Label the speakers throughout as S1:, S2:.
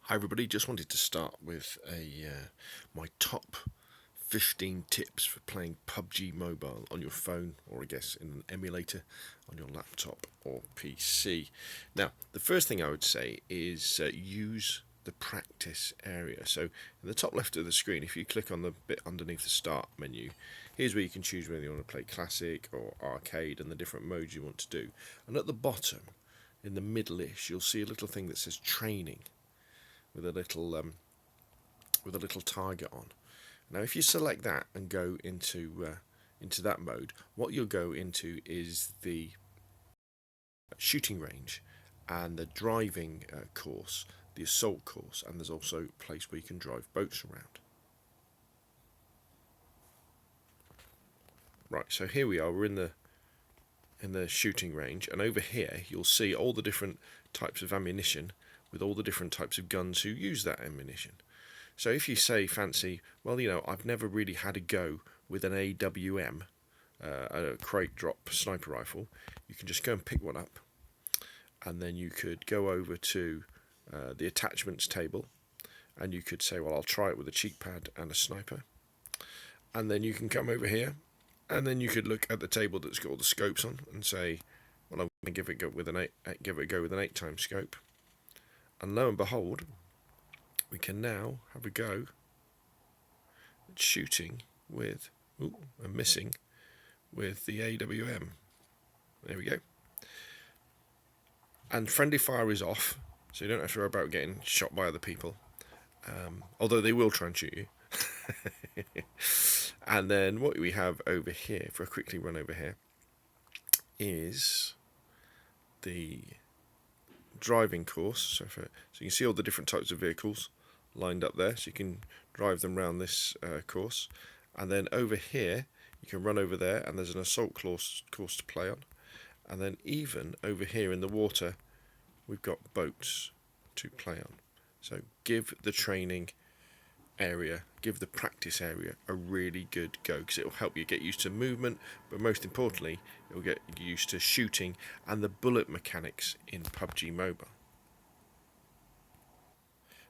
S1: Hi everybody, just wanted to start with my top 15 tips for playing PUBG Mobile on your phone, or I guess in an emulator on your laptop or PC. Now, the first thing I would say is use the practice area. So in the top left of the screen, if you click on the bit underneath the start menu, here's where you can choose whether you want to play classic or arcade and the different modes you want to do. And at the bottom, in the middle-ish, you'll see a little thing that says training, with a little target on. Now, if you select that and go into that mode, what you'll go into is the shooting range and the driving course, the assault course, and there's also a place where you can drive boats around. Right, so here we are. We're in the shooting range, and over here you'll see all the different types of ammunition with all the different types of guns who use that ammunition. So if you say fancy, well, I've never really had a go with an AWM, a crate drop sniper rifle, you can just go and pick one up, and then you could go over to the attachments table, and you could say, well, I'll try it with a cheek pad and a sniper, and then you can come over here, and then you could look at the table that's got all the scopes on and say, well, I'm going to give it a go with an 8x scope. And lo and behold, we can now have a go at shooting with, and missing with the AWM. There we go. And friendly fire is off, so you don't have to worry about getting shot by other people. Although they will try and shoot you. And then what we have over here, if I quickly run over here, is the driving course. So you can see all the different types of vehicles lined up there, so you can drive them around this course. And then over here you can run over there, and there's an assault course to play on. And then even over here in the water we've got boats to play on. So give the training area, give the practice area a really good go, because it will help you get used to movement, but most importantly it will get you used to shooting and the bullet mechanics in PUBG Mobile.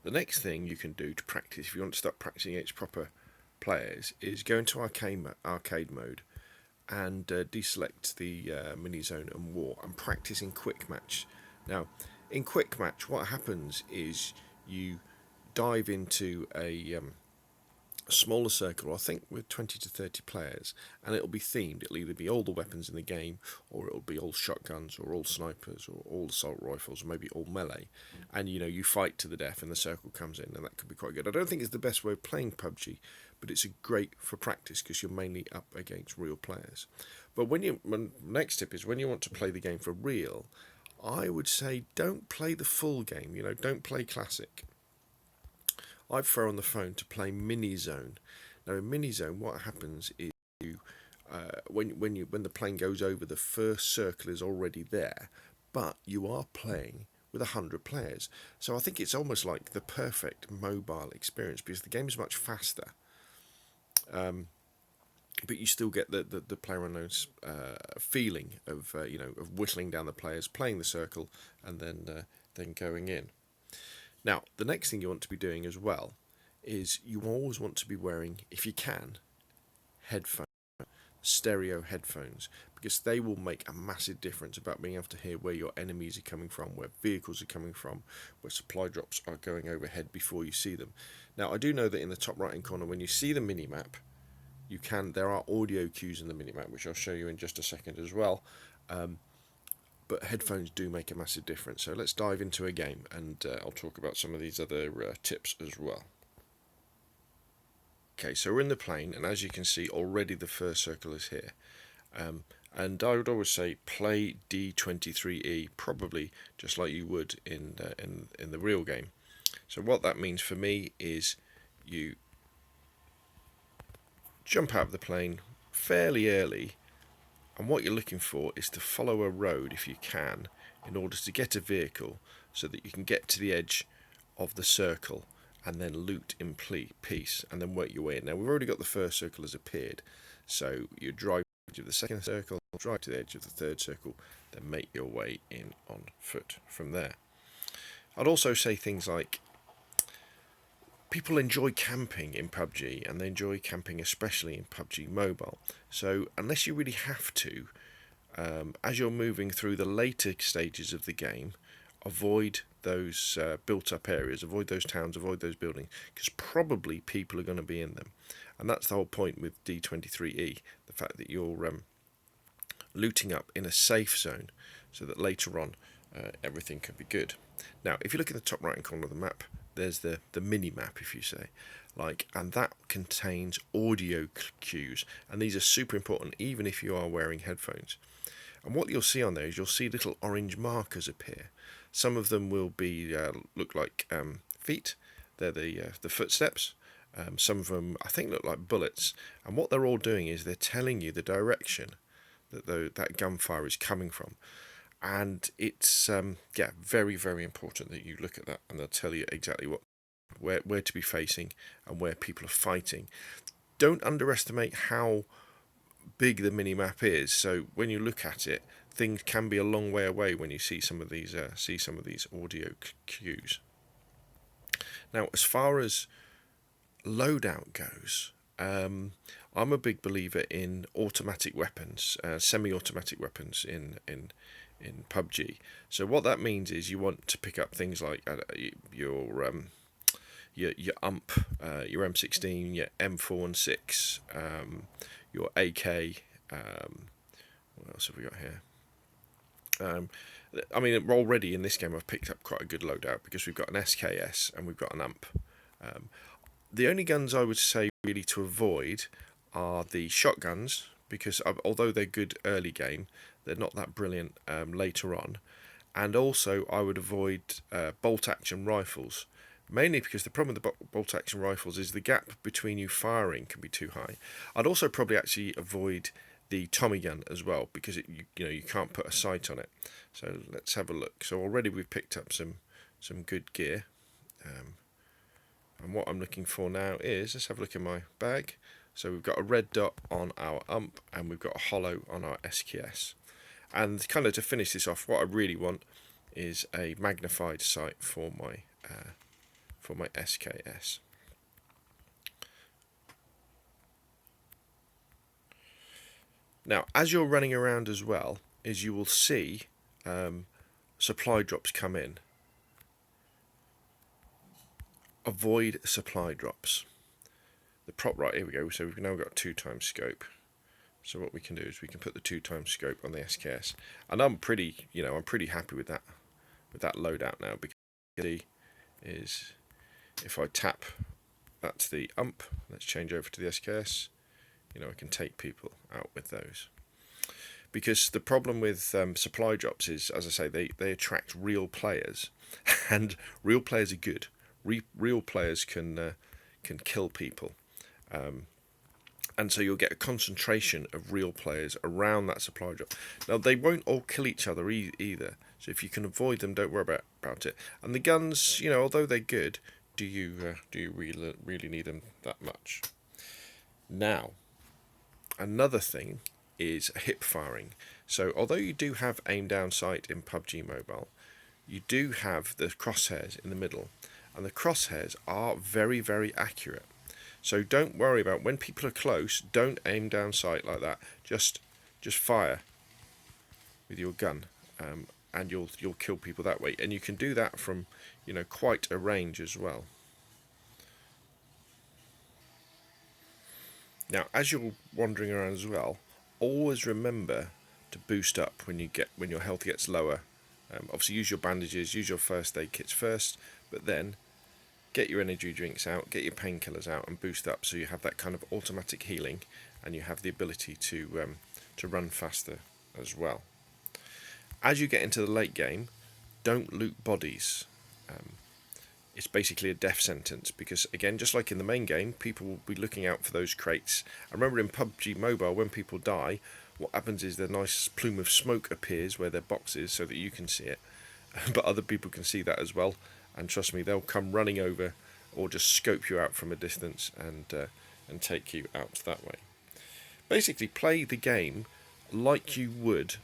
S1: The next thing you can do to practice, if you want to start practicing against proper players, is go into arcade mode and deselect the mini zone and war and practice in quick match. Now in quick match what happens is you dive into a smaller circle, I think with 20 to 30 players, and it'll be themed. It'll either be all the weapons in the game, or it'll be all shotguns, or all snipers, or all assault rifles, or maybe all melee, and you fight to the death and the circle comes in, and that could be quite good. I don't think it's the best way of playing PUBG, but it's great for practice because you're mainly up against real players. But next tip is when you want to play the game for real, I would say don't play the full game, don't play classic. I prefer on the phone to play mini zone. Now in mini zone what happens is when the plane goes over, the first circle is already there, but you are playing with 100 players. So I think it's almost like the perfect mobile experience because the game is much faster. But you still get the PlayerUnknown's feeling of of whittling down the players, playing the circle, and then going in. Now, the next thing you want to be doing as well is you always want to be wearing, if you can, headphones, stereo headphones, because they will make a massive difference about being able to hear where your enemies are coming from, where vehicles are coming from, where supply drops are going overhead before you see them. Now, I do know that in the top right-hand corner, when you see the minimap, there are audio cues in the minimap, which I'll show you in just a second as well. But headphones do make a massive difference. So let's dive into a game, and I'll talk about some of these other tips as well. Okay, so we're in the plane, and as you can see already the first circle is here. And I would always say play D23E, probably just like you would in the real game. So what that means for me is you jump out of the plane fairly early, and what you're looking for is to follow a road if you can in order to get a vehicle so that you can get to the edge of the circle and then loot in peace and then work your way in. Now we've already got the first circle has appeared, so you drive to the second circle, drive to the edge of the third circle, then make your way in on foot from there. I'd also say things like people enjoy camping in PUBG, and they enjoy camping especially in PUBG Mobile. So unless you really have to, as you're moving through the later stages of the game, avoid those built-up areas, avoid those towns, avoid those buildings, because probably people are going to be in them. And that's the whole point with D23E, the fact that you're looting up in a safe zone, so that later on everything can be good. Now, if you look in the top right-hand corner of the map, there's the mini map, if you say, and that contains audio cues, and these are super important even if you are wearing headphones. And what you'll see on there is you'll see little orange markers appear. Some of them will be look like feet. They're the footsteps. Some of them I think look like bullets. And what they're all doing is they're telling you the direction that that gunfire is coming from. And it's very, very important that you look at that, and they'll tell you exactly where to be facing and where people are fighting. Don't underestimate how big the mini map is. So when you look at it, things can be a long way away when you see some of these audio cues. Now, as far as loadout goes, I'm a big believer in automatic weapons, semi-automatic weapons in PUBG. So what that means is you want to pick up things like your UMP, your M16, your M4 and 6, your AK. What else have we got here? I mean, already in this game I've picked up quite a good loadout because we've got an SKS and we've got an UMP. The only guns I would say really to avoid are the shotguns, because although they're good early game, they're not that brilliant later on. And also I would avoid bolt action rifles, mainly because the problem with the bolt action rifles is the gap between you firing can be too high. I'd also probably actually avoid the Tommy gun as well, because you can't put a sight on it. So let's have a look. So already we've picked up some good gear, and what I'm looking for now is, let's have a look in my bag. So we've got a red dot on our UMP and we've got a hollow on our SKS. And kind of to finish this off, what I really want is a magnified sight for my SKS. Now, as you're running around as well, is you will see supply drops come in. Avoid supply drops. The prop right, here we go. So we've now got 2x scope. So what we can do is we can put the 2x scope on the SKS, and I'm pretty happy with that loadout now, because is if I tap, that's the UMP. Let's change over to the SKS. I can take people out with those. Because the problem with supply drops is, as I say, they attract real players, and real players are good. Real players can kill people, and so you'll get a concentration of real players around that supply drop. Now, they won't all kill each other either, so if you can avoid them, don't worry about it. And the guns, although they're good, do you really need them that much? Now, another thing is hip firing. So although you do have aim down sight in PUBG Mobile, you do have the crosshairs in the middle, and the crosshairs are very, very accurate. So don't worry about when people are close. Don't aim down sight like that. Just fire with your gun, and you'll kill people that way. And you can do that from quite a range as well. Now, as you're wandering around as well, always remember to boost up when your health gets lower. Obviously, use your bandages, use your first aid kits first, but then get your energy drinks out, get your painkillers out, and boost up so you have that kind of automatic healing, and you have the ability to run faster as well. As you get into the late game, don't loot bodies. It's basically a death sentence, because again, just like in the main game, people will be looking out for those crates. I remember in PUBG Mobile, when people die, what happens is the nice plume of smoke appears where their box is, so that you can see it, but other people can see that as well. And trust me, they'll come running over or just scope you out from a distance and take you out that way. Basically, play the game like you would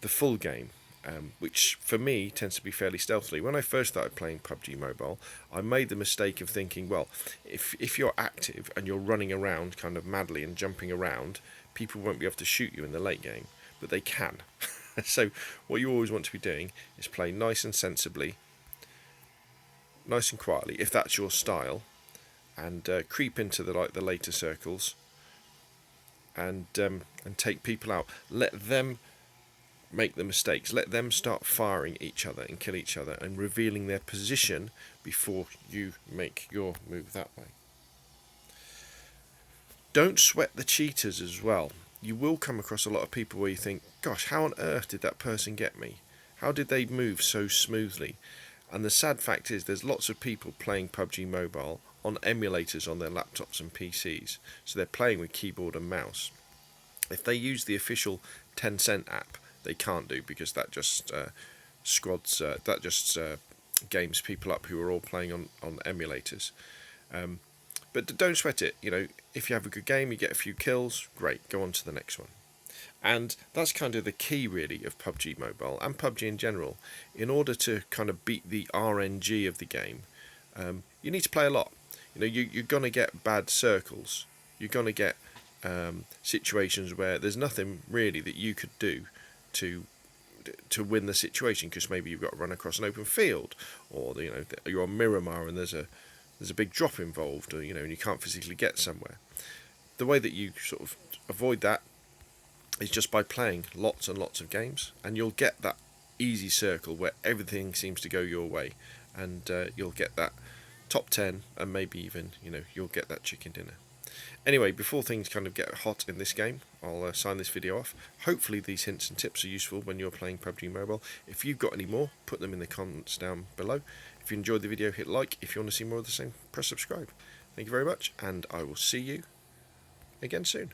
S1: the full game. which for me tends to be fairly stealthily. When I first started playing PUBG Mobile, I made the mistake of thinking, well, if you're active and you're running around kind of madly and jumping around, people won't be able to shoot you in the late game, but they can. So what you always want to be doing is play nice and sensibly, nice and quietly, if that's your style, and creep into the later circles, and take people out. Let them make the mistakes. Let them start firing each other and kill each other and revealing their position before you make your move that way. Don't sweat the cheaters as well. You will come across a lot of people where you think, gosh, how on earth did that person get me? How did they move so smoothly? And the sad fact is there's lots of people playing PUBG Mobile on emulators on their laptops and PCs. So they're playing with keyboard and mouse. If they use the official Tencent app, they can't do, because that just games people up who are all playing on emulators. But don't sweat it. If you have a good game, you get a few kills, great, go on to the next one. And that's kind of the key, really, of PUBG Mobile and PUBG in general. In order to kind of beat the RNG of the game, you need to play a lot. You're going to get bad circles. You're going to get situations where there's nothing really that you could do to win the situation, because maybe you've got to run across an open field, or you're on Miramar and there's a big drop involved, or and you can't physically get somewhere. The way that you sort of avoid that is just by playing lots and lots of games, and you'll get that easy circle where everything seems to go your way, and you'll get that top 10, and maybe even you'll get that chicken dinner. Anyway, before things kind of get hot in this game, I'll sign this video off. Hopefully these hints and tips are useful when you're playing PUBG Mobile. If you've got any more, put them in the comments down below. If you enjoyed the video, hit like. If you want to see more of the same, press subscribe. Thank you very much, and I will see you again soon.